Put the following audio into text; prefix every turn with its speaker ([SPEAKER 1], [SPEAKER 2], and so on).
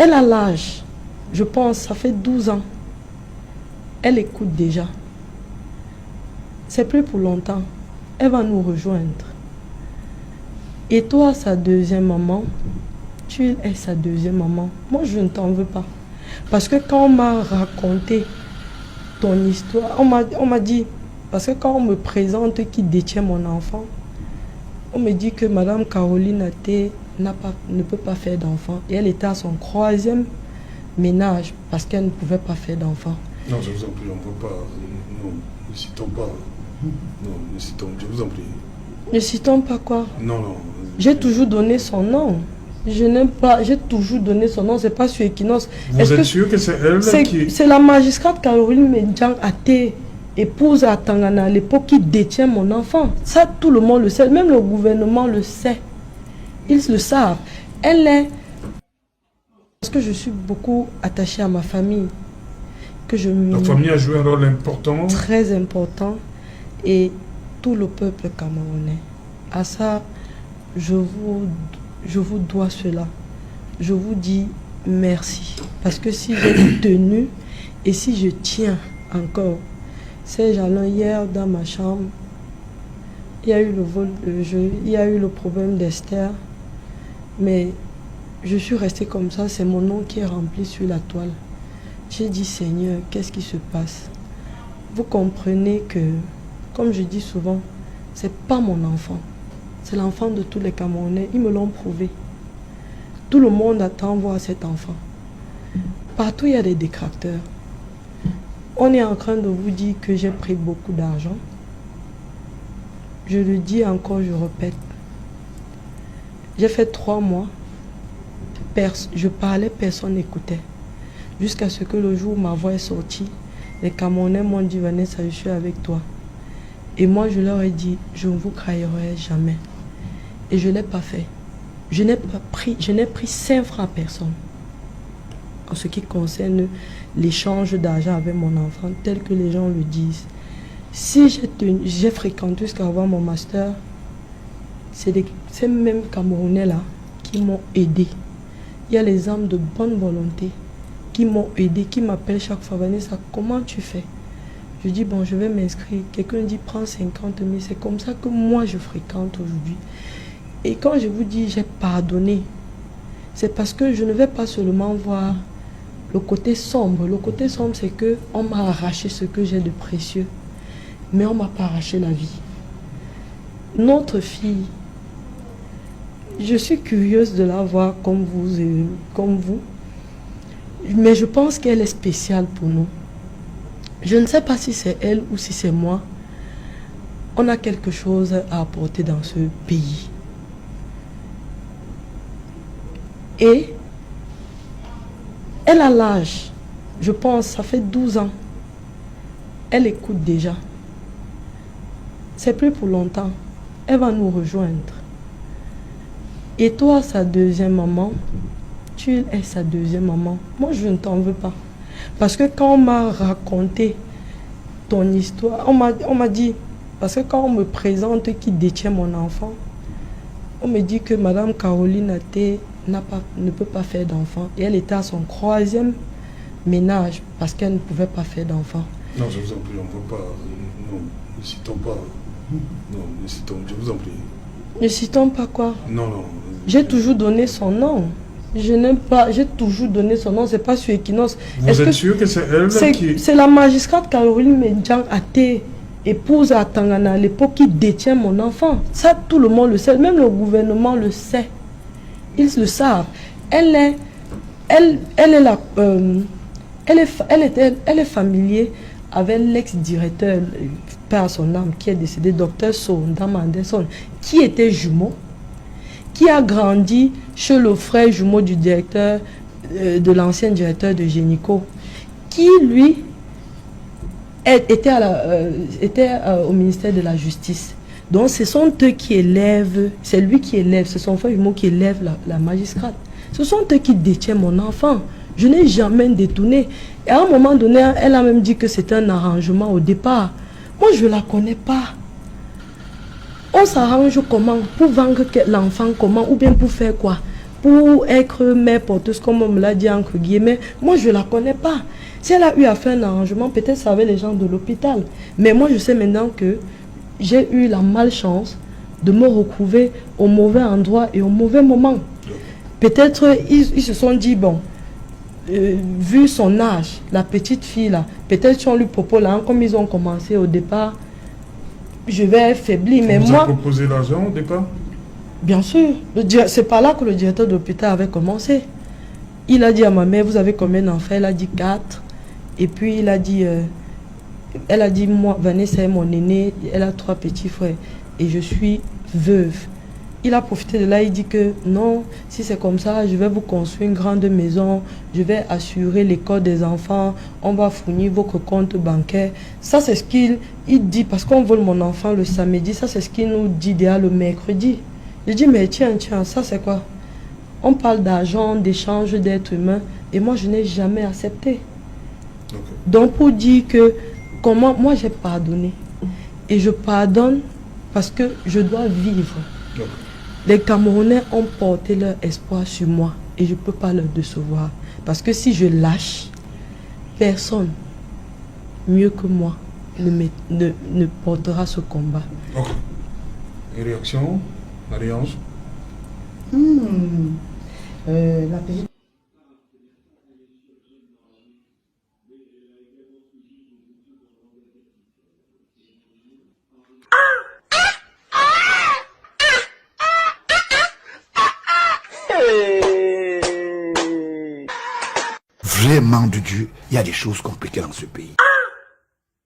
[SPEAKER 1] Elle a l'âge, je pense, ça fait 12 ans. Elle écoute déjà. C'est plus pour longtemps. Elle va nous rejoindre. Et toi, sa deuxième maman, tu es sa deuxième maman. Moi, je ne t'en veux pas. Parce que quand on m'a raconté ton histoire, on m'a dit, parce que quand on me présente qui détient mon enfant, on me dit que Madame Caroline Até ne peut pas faire d'enfant. Et elle était à son 3e ménage parce qu'elle ne pouvait pas faire d'enfant.
[SPEAKER 2] Non, je vous en prie, on ne peut pas. Non, ne citons pas. Non, ne citons, je vous en prie.
[SPEAKER 1] Ne citons pas quoi?
[SPEAKER 2] Non, non.
[SPEAKER 1] J'ai toujours donné son nom. Je n'aime pas, j'ai toujours donné son nom, c'est pas sur Equinox.
[SPEAKER 2] Vous êtes sûr que c'est elle qui...
[SPEAKER 1] C'est la magistrate Caroline Mendiang Até, épouse à Tangana à l'époque, qui détient mon enfant. Ça, tout le monde le sait, même le gouvernement le sait. Ils le savent. Elle est... Parce que je suis beaucoup attachée à ma famille. Que je
[SPEAKER 2] La famille a joué un rôle important.
[SPEAKER 1] Très important. Et tout le peuple camerounais. À ça, je vous dois cela. Je vous dis merci. Parce que si j'ai tenu et si je tiens encore, ces jalons hier dans ma chambre, il y a eu le vol de jeu, il y a eu le problème d'Esther. Mais je suis restée comme ça, c'est mon nom qui est rempli sur la toile. J'ai dit, Seigneur, qu'est-ce qui se passe? Vous comprenez que, comme je dis souvent, c'est pas mon enfant. C'est l'enfant de tous les Camerounais. Ils me l'ont prouvé. Tout le monde attend voir cet enfant. Partout, il y a des détracteurs. On est en train de vous dire que j'ai pris beaucoup d'argent. Je le dis encore, je répète. J'ai fait 3 mois. Je parlais, personne n'écoutait. Jusqu'à ce que le jour où ma voix est sortie, les Camerounais m'ont dit, Vanessa, je suis avec toi. Et moi, je leur ai dit, je ne vous trahirai jamais. Et je ne l'ai pas fait. Je n'ai pris 5 francs à personne. En ce qui concerne l'échange d'argent avec mon enfant, tel que les gens le disent. Si j'ai fréquenté jusqu'à avoir mon master, c'est ces mêmes Camerounais-là qui m'ont aidé. Il y a les âmes de bonne volonté qui m'ont aidé, qui m'appellent chaque fois, Vanessa, comment tu fais? Je dis, bon, je vais m'inscrire. Quelqu'un dit, prends 50 000. C'est comme ça que moi, je fréquente aujourd'hui. Et quand je vous dis, j'ai pardonné, c'est parce que je ne vais pas seulement voir le côté sombre. Le côté sombre, c'est qu'on m'a arraché ce que j'ai de précieux. Mais on ne m'a pas arraché la vie. Notre fille, je suis curieuse de la voir comme vous. Mais je pense qu'elle est spéciale pour nous. Je ne sais pas si c'est elle ou si c'est moi. On a quelque chose à apporter dans ce pays. Et elle a l'âge, je pense, ça fait 12 ans. Elle écoute déjà. C'est plus pour longtemps. Elle va nous rejoindre. Et toi, sa deuxième maman, tu es sa deuxième maman. Moi, je ne t'en veux pas. Parce que quand on m'a raconté ton histoire, on m'a dit, parce que quand on me présente qui détient mon enfant, on me dit que Madame Caroline Até ne peut pas faire d'enfant. Et elle était à son 3e ménage parce qu'elle ne pouvait pas faire d'enfant.
[SPEAKER 2] Non, je vous en prie, on ne peut pas. Non, ne citons pas. Non, ne citons, je vous en prie.
[SPEAKER 1] Ne citons pas quoi?
[SPEAKER 2] Non, non.
[SPEAKER 1] J'ai toujours donné son nom. Je n'aime pas, j'ai toujours donné son nom, c'est pas sur Equinox.
[SPEAKER 2] Vous êtes sûr que c'est elle qui...
[SPEAKER 1] C'est la magistrate Caroline Mendiang Até, épouse à Tangana à l'époque, qui détient mon enfant. Ça, tout le monde le sait, même le gouvernement le sait. Ils le savent. Elle est familière avec l'ex-directeur, père son âme, qui est décédé, docteur Ndama Anderson, qui était jumeau, qui a grandi chez le frère jumeau du directeur, de l'ancien directeur de Génico, qui lui était au ministère de la Justice. Donc ce sont eux qui élèvent, c'est lui qui élève, c'est son frère jumeau qui élève la magistrate. Ce sont eux qui détiennent mon enfant. Je n'ai jamais détourné. Et à un moment donné, elle a même dit que c'était un arrangement au départ. Moi, je ne la connais pas. On s'arrange comment? Pour vendre l'enfant comment? Ou bien pour faire quoi? pour être mère porteuse, comme on me l'a dit entre guillemets, moi je ne la connais pas. Si elle a eu à faire un arrangement, peut-être ça avec les gens de l'hôpital. Mais moi je sais maintenant que j'ai eu la malchance de me retrouver au mauvais endroit et au mauvais moment. Peut-être ils se sont dit, bon, vu son âge, la petite fille là, peut-être si on lui propose là, comme ils ont commencé au départ, je vais faiblir. Mais
[SPEAKER 2] vous
[SPEAKER 1] moi,
[SPEAKER 2] a proposé l'argent au départ?
[SPEAKER 1] bien sûr, c'est par là que le directeur de l'hôpital avait commencé. Il a dit à ma mère, vous avez combien d'enfants? Elle a dit 4. Et puis il a dit, elle a dit, moi, Vanessa est mon aînée, elle a 3 petits frères. Et je suis veuve. Il a profité de là, il dit que non, si c'est comme ça, je vais vous construire une grande maison, je vais assurer l'école des enfants, on va fournir votre compte bancaire. Ça, c'est ce qu'il dit, parce qu'on vole mon enfant le samedi, ça, c'est ce qu'il nous dit déjà le mercredi. Je dis, mais tiens, ça, c'est quoi? On parle d'argent, d'échange d'êtres humains, et moi, je n'ai jamais accepté. Okay. Donc, pour dire que, comment, moi, j'ai pardonné. Et je pardonne parce que je dois vivre. Okay. Les Camerounais ont porté leur espoir sur moi et je ne peux pas leur décevoir. Parce que si je lâche, personne mieux que moi ne portera ce combat.
[SPEAKER 2] Ok. Une réaction, Marie-Ange?
[SPEAKER 3] La petite...
[SPEAKER 4] Vraiment de Dieu, il y a des choses compliquées dans ce pays.